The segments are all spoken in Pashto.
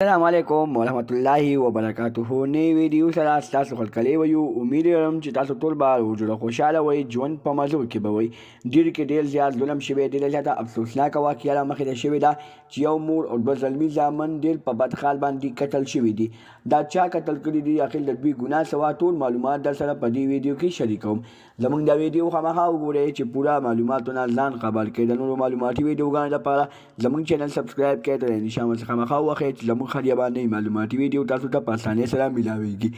السلام علیکم ورحمت الله وبرکاتہ. نوی ویډیو سره تاسو خلکلی ویو. امید لرم چې تاسو ټول به وجوړه خوشحاله وئ، ژوند په مزو کې به وئ. ډېر کې ډېر زیات ظلم شوی، ډېره زیاته افسوسناکه واقعه رامخې ته شوې ده چې یو مور او دوه زلمي زامن ډېر په بد حال باندې قتل شوي دي. دا چا قتل کړي دي، اخر د دوی ګناه څه وه، ټول معلومات در سره په دې ویډیو کې شریکوم. زموږ دا ویډیو خامخا وګورئ چې پوره معلوماتونه ځان خبر کړئ. د نورو معلوماتي ویډیوګانو لپاره زموږ چینل سبسکرایب کړئ، تر نشان ورڅخه خامخا ووهئ چې زموږ خریبانۍ معلوماتي ویډیو تاسو ته په اسانۍ سره میلاویږي.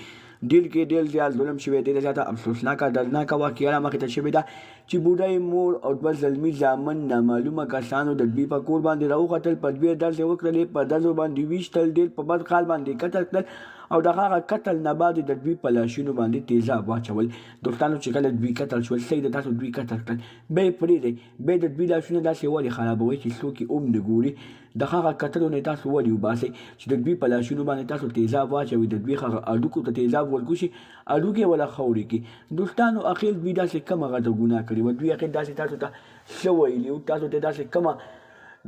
ډېر کې ډېر زیات ظلم شوی، ډېره زیاته افسوسناکه دردناکه واقعه رامخې ته شوې ده چې بوډۍ مور او دوه زلمي زامن نامعلومه کسانو د دوی په کور باندې راوختل، په دوی ډزې وکړلې، په ډزو باندې ویشتل، ډېر په بد حال باندې قتل کړل او د هغه قتل نه بعد د دوی په لاشونو باندې تیزاب واچول. دوستانو چې کله دوی قتل شول، صحیح ده، تاسو دوی قتل کړل، بیا یې پرېږدئ، بیا د دوی لاشونه داسې ولې خرابوئ چې څوک یې هم نه ګوري. د هغه قتلو نه تاسو ولې وباسئ چې د دوی په لاشونو باندې تاسو تیزاب واچوئ، د دوی هغه هډوکو ته تیزاب ورکوشي، هډوکي ولا خاورې کړي. دوستانو اخر دوی داسې کومه غټه ګناه کړې وه، دوی اخر داسې تاسو ته څه ویلي وو، تاسو ته داسې کومه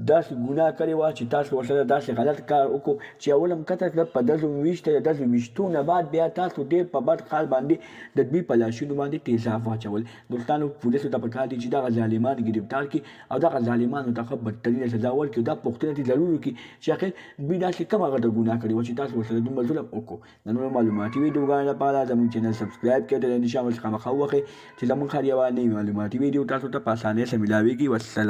داسې ګناه کړې وه چې تاسو ورسره داسې غلط کار وکړو چې اول هم قتل کړه، په ډزو ویشته، د ډزو ویشتو نه بعد بیا تاسو ډېر په بد حال باندې د دوی په لاشونو باندې تیزاب واچول. دوستانو پولیسو ته پکار دي چې دغه ظالمان ګرفتار کړي او دغه ظالمانو ته ښه بدترینه سزا ورکړي. دا پوښتنه دې ضرور وکړي چې اخر دوی داسې کومه غټه ګناه کړې وه چې تاسو ورسره دومره ظلم وکړو. د نورو معلوماتي ویډیوګانو لپاره زموږ چینل سبسکرایب کړئ، د نشان ورڅخه خامخا ووهئ چې زموږ هر یوه نوې معلوماتي ویډیو تاسو ته په اسانۍ سره میلاویږي. والسلام.